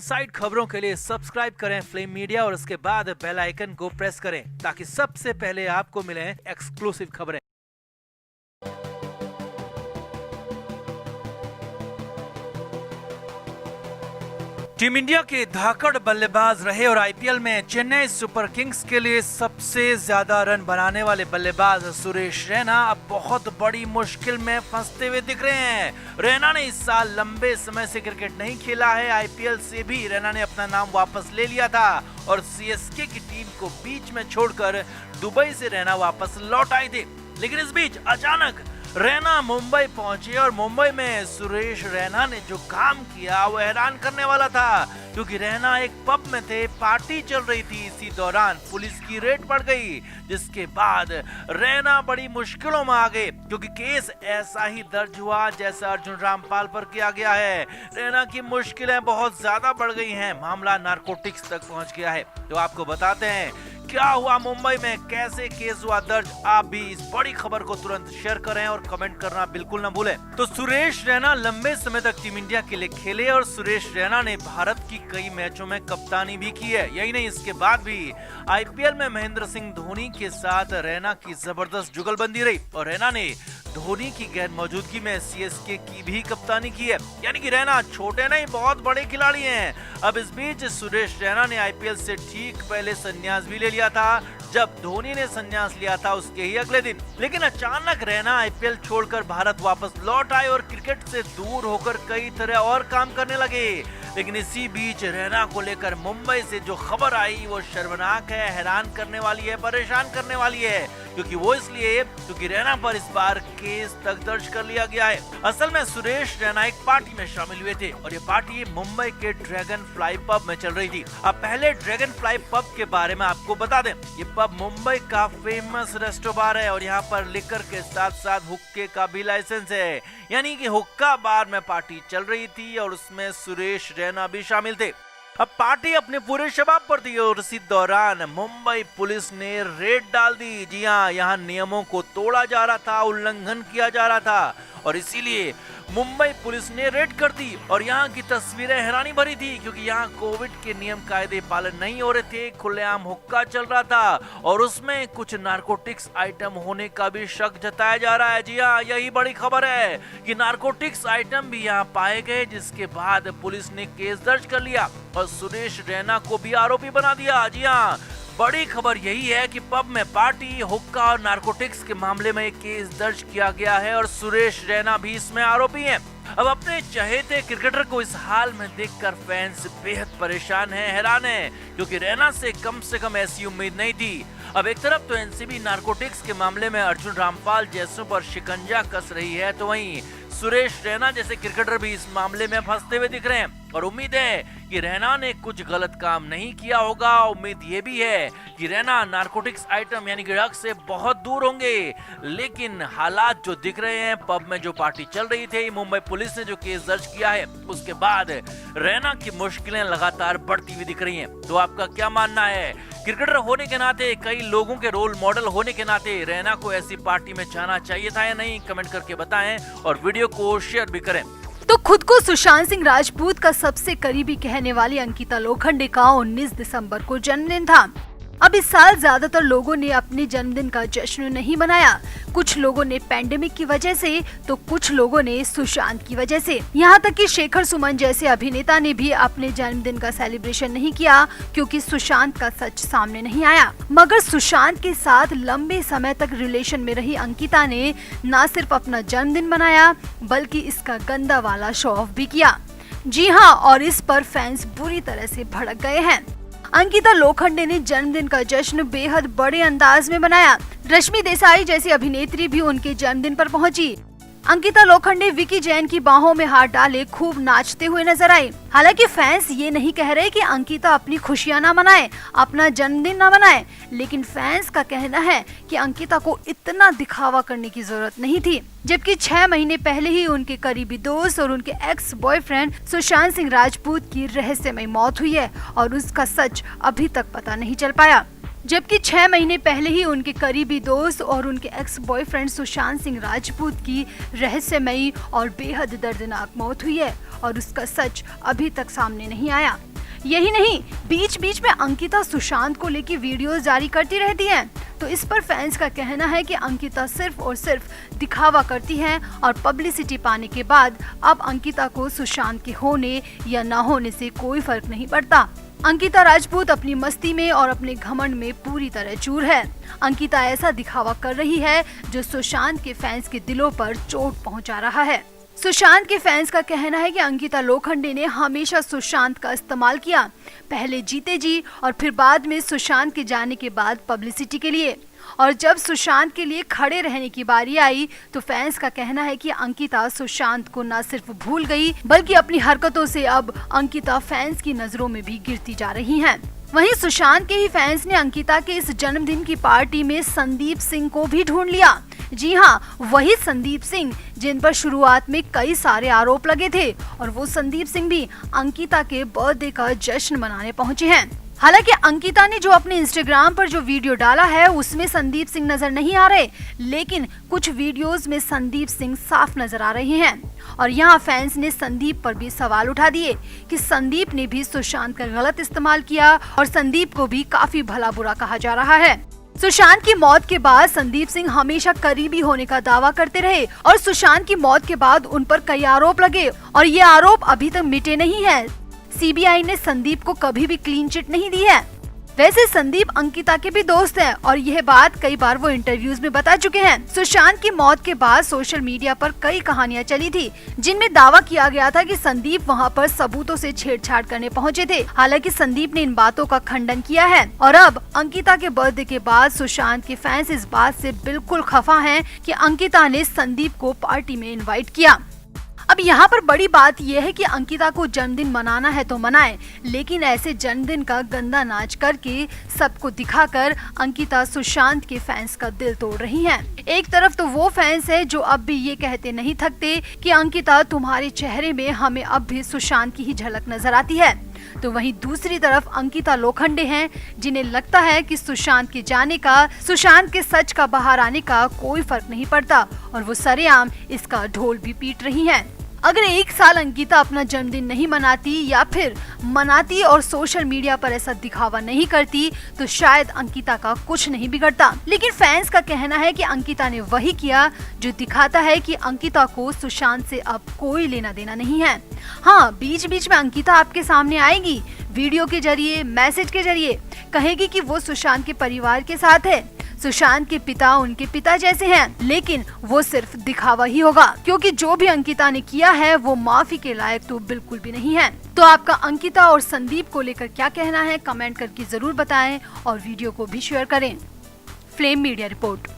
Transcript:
Side खबरों के लिए सब्सक्राइब करें फ्लेम मीडिया और उसके बाद बेल आइकन को प्रेस करें ताकि सबसे पहले आपको मिले एक्सक्लूसिव खबरें। टीम इंडिया के धाकड़ बल्लेबाज रहे और आईपीएल में चेन्नई सुपर किंग्स के लिए सबसे ज्यादा रन बनाने वाले बल्लेबाज सुरेश रैना अब बहुत बड़ी मुश्किल में फंसते हुए दिख रहे हैं। रैना ने इस साल लंबे समय से क्रिकेट नहीं खेला है। आईपीएल से भी रैना ने अपना नाम वापस ले लिया था और सीएसके की टीम को बीच में छोड़कर दुबई से रैना वापस लौट आए थे। लेकिन इस बीच अचानक रैना मुंबई पहुंचे और मुंबई में सुरेश रैना ने जो काम किया वो हैरान करने वाला था, क्योंकि रैना एक पब में थे, पार्टी चल रही थी। इसी दौरान पुलिस की रेड पड़ गई, जिसके बाद रैना बड़ी मुश्किलों में आ गए, क्योंकि केस ऐसा ही दर्ज हुआ जैसा अर्जुन रामपाल पर किया गया है। रैना की मुश्किलें बहुत ज्यादा बढ़ गई हैं, मामला नारकोटिक्स तक पहुंच गया है। तो आपको बताते हैं क्या हुआ मुंबई में, कैसे केस हुआ दर्ज। आप भी इस बड़ी खबर को तुरंत शेयर करें और कमेंट करना बिल्कुल न भूलें। तो सुरेश रैना लंबे समय तक टीम इंडिया के लिए खेले और सुरेश रैना ने भारत की कई मैचों में कप्तानी भी की है। यही नहीं, इसके बाद भी आईपीएल में महेंद्र सिंह धोनी के साथ रैना की जबरदस्त जुगलबंदी रही और रैना ने धोनी की गैर मौजूदगी में सीएसके की भी कप्तानी की है। यानी कि रैना छोटे नहीं, बहुत बड़े खिलाड़ी हैं। अब इस बीच सुरेश रैना ने आईपीएल से ठीक पहले संन्यास भी ले लिया था, जब धोनी ने संन्यास लिया था उसके ही अगले दिन। लेकिन अचानक रैना आईपीएल छोड़कर भारत वापस लौट आए और क्रिकेट से दूर होकर कई तरह और काम करने लगे। लेकिन इसी बीच रैना को लेकर मुंबई से जो खबर आई वो शर्मनाक है, हैरान करने वाली है, परेशान करने वाली है। क्योंकि रैना पर इस बार केस तक दर्ज कर लिया गया है। असल में सुरेश रैना एक पार्टी में शामिल हुए थे और ये पार्टी मुंबई के ड्रैगन फ्लाई पब में चल रही थी। अब पहले ड्रैगन फ्लाई पब के बारे में आपको बता दें, ये पब मुंबई का फेमस रेस्टो बार है और यहाँ पर लिकर के साथ साथ हुक्के का भी लाइसेंस है। यानी कि हुक्का बार में पार्टी चल रही थी और उसमें सुरेश रैना भी शामिल थे। अब पार्टी अपने पूरे शबाब पर थी और इसी दौरान मुंबई पुलिस ने रेड डाल दी। जी हाँ, यहाँ नियमों को तोड़ा जा रहा था, उल्लंघन किया जा रहा था और इसीलिए मुंबई पुलिस ने रेड कर दी। और यहाँ की तस्वीरें हैरानी भरी थी, क्योंकि यहाँ कोविड के नियम कायदे पालन नहीं हो रहे थे, खुलेआम हुक्का चल रहा था और उसमें कुछ नारकोटिक्स आइटम होने का भी शक जताया जा रहा है। जी हाँ, यही बड़ी खबर है कि नारकोटिक्स आइटम भी यहाँ पाए गए, जिसके बाद पुलिस ने केस दर्ज कर लिया और सुरेश रैना को भी आरोपी बना दिया। जी हाँ, बड़ी खबर यही है कि पब में पार्टी, हुक्का और नारकोटिक्स के मामले में एक केस दर्ज किया गया है और सुरेश रैना भी इसमें आरोपी हैं। अब अपने चहेते क्रिकेटर को इस हाल में देखकर फैंस बेहद परेशान हैं, हैरान हैं, क्योंकि रैना से कम ऐसी उम्मीद नहीं थी। अब एक तरफ तो एनसीबी नारकोटिक्स के मामले में अर्जुन रामपाल जैसों पर शिकंजा कस रही है, तो वहीं सुरेश रैना जैसे क्रिकेटर भी इस मामले में फंसते हुए दिख रहे हैं और उम्मीद है कि रैना ने कुछ गलत काम नहीं किया होगा। उम्मीद ये भी है कि रैना नारकोटिक्स आइटम यानी कि ड्रग्स से बहुत दूर होंगे। लेकिन हालात जो दिख रहे हैं, पब में जो पार्टी चल रही थी, मुंबई पुलिस ने जो केस दर्ज किया है, उसके बाद रैना की मुश्किलें लगातार बढ़ती हुई दिख रही हैं। तो आपका क्या मानना है? क्रिकेटर होने के नाते, कई लोगों के रोल मॉडल होने के नाते रैना को ऐसी पार्टी में जाना चाहिए था या नहीं? कमेंट करके बताएं और वीडियो को शेयर भी करें। तो खुद को सुशांत सिंह राजपूत का सबसे करीबी कहने वाली अंकिता लोखंडे का 19 दिसंबर को जन्मदिन था। अब इस साल ज्यादातर लोगों ने अपने जन्मदिन का जश्न नहीं मनाया। कुछ लोगों ने पैंडेमिक की वजह से, तो कुछ लोगों ने सुशांत की वजह से। यहाँ तक कि शेखर सुमन जैसे अभिनेता ने भी अपने जन्मदिन का सेलिब्रेशन नहीं किया, क्योंकि सुशांत का सच सामने नहीं आया। मगर सुशांत के साथ लंबे समय तक रिलेशन में रही अंकिता ने न सिर्फ अपना जन्मदिन मनाया, बल्कि इसका गंदा वाला शो ऑफ भी किया। जी हाँ, और इस पर फैंस बुरी तरह से भड़क गए हैं। अंकिता लोखंडे ने जन्मदिन का जश्न बेहद बड़े अंदाज में मनाया। रश्मि देसाई जैसी अभिनेत्री भी उनके जन्मदिन पर पहुंची। अंकिता लोखंडे विकी जैन की बाहों में हाथ डाले खूब नाचते हुए नजर आई। हालांकि फैंस ये नहीं कह रहे कि अंकिता अपनी खुशियां ना मनाए, अपना जन्मदिन ना मनाए, लेकिन फैंस का कहना है कि अंकिता को इतना दिखावा करने की जरूरत नहीं थी। जबकि 6 महीने पहले ही उनके करीबी दोस्त और उनके एक्स बॉयफ्रेंड सुशांत सिंह राजपूत की रहस्यमयी मौत हुई है और उसका सच अभी तक पता नहीं चल पाया। जबकि 6 महीने पहले ही उनके करीबी दोस्त और उनके एक्स बॉयफ्रेंड सुशांत सिंह राजपूत की रहस्यमयी और बेहद दर्दनाक मौत हुई है और उसका सच अभी तक सामने नहीं आया। यही नहीं, बीच बीच में अंकिता सुशांत को लेकर वीडियोस जारी करती रहती हैं। तो इस पर फैंस का कहना है कि अंकिता सिर्फ और सिर्फ दिखावा करती हैं और पब्लिसिटी पाने के बाद अब अंकिता को सुशांत के होने या ना होने से कोई फर्क नहीं पड़ता। अंकिता राजपूत अपनी मस्ती में और अपने घमंड में पूरी तरह चूर है। अंकिता ऐसा दिखावा कर रही है जो सुशांत के फैंस के दिलों पर चोट पहुंचा रहा है। सुशांत के फैंस का कहना है कि अंकिता लोखंडे ने हमेशा सुशांत का इस्तेमाल किया, पहले जीते जी और फिर बाद में सुशांत के जाने के बाद पब्लिसिटी के लिए। और जब सुशांत के लिए खड़े रहने की बारी आई तो फैंस का कहना है कि अंकिता सुशांत को न सिर्फ भूल गई बल्कि अपनी हरकतों से अब अंकिता फैंस की नजरों में भी गिरती जा रही हैं। वहीं सुशांत के ही फैंस ने अंकिता के इस जन्मदिन की पार्टी में संदीप सिंह को भी ढूंढ लिया। जी हाँ, वही संदीप सिंह जिन पर शुरुआत में कई सारे आरोप लगे थे और वो संदीप सिंह भी अंकिता के बर्थडे का जश्न मनाने पहुंचे हैं। हालांकि अंकिता ने जो अपने इंस्टाग्राम पर जो वीडियो डाला है उसमें संदीप सिंह नजर नहीं आ रहे, लेकिन कुछ वीडियोस में संदीप सिंह साफ नजर आ रहे हैं। और यहाँ फैंस ने संदीप पर भी सवाल उठा दिए कि संदीप ने भी सुशांत का गलत इस्तेमाल किया और संदीप को भी काफी भला बुरा कहा जा रहा है। सुशांत की मौत के बाद संदीप सिंह हमेशा करीबी होने का दावा करते रहे और सुशांत की मौत के बाद उन पर कई आरोप लगे और ये आरोप अभी तक मिटे नहीं है। सीबीआई ने संदीप को कभी भी क्लीन चिट नहीं दी है। वैसे संदीप अंकिता के भी दोस्त हैं और यह बात कई बार वो इंटरव्यूज में बता चुके हैं। सुशांत की मौत के बाद सोशल मीडिया पर कई कहानियां चली थी जिनमें दावा किया गया था कि संदीप वहां पर सबूतों से छेड़छाड़ करने पहुंचे थे। हालांकि संदीप ने इन बातों का खंडन किया है और अब अंकिता के बर्थडे के बाद सुशांत के फैंस इस बात से बिल्कुल खफा हैं कि अंकिता ने संदीप को पार्टी में इन्वाइट किया। अब यहाँ पर बड़ी बात यह है कि अंकिता को जन्मदिन मनाना है तो मनाए, लेकिन ऐसे जन्मदिन का गंदा नाच करके सबको दिखाकर अंकिता सुशांत के फैंस का दिल तोड़ रही हैं। एक तरफ तो वो फैंस है जो अब भी ये कहते नहीं थकते कि अंकिता तुम्हारे चेहरे में हमें अब भी सुशांत की ही झलक नजर आती है, तो वहीं दूसरी तरफ अंकिता लोखंडे हैं जिन्हें लगता है कि सुशांत के जाने का, सुशांत के सच का बाहर आने का कोई फर्क नहीं पड़ता और वो सरेआम इसका ढोल भी पीट रही हैं। अगर एक साल अंकिता अपना जन्मदिन नहीं मनाती या फिर मनाती और सोशल मीडिया पर ऐसा दिखावा नहीं करती तो शायद अंकिता का कुछ नहीं बिगड़ता, लेकिन फैंस का कहना है कि अंकिता ने वही किया जो दिखाता है कि अंकिता को सुशांत से अब कोई लेना देना नहीं है। हाँ, बीच बीच में अंकिता आपके सामने आएगी, वीडियो के जरिए, मैसेज के जरिए कहेगी कि वो सुशांत के परिवार के साथ है, सुशांत के पिता उनके पिता जैसे हैं, लेकिन वो सिर्फ दिखावा ही होगा क्योंकि जो भी अंकिता ने किया है वो माफी के लायक तो बिल्कुल भी नहीं है। तो आपका अंकिता और संदीप को लेकर क्या कहना है, कमेंट करके जरूर बताएं और वीडियो को भी शेयर करें। Flame media report.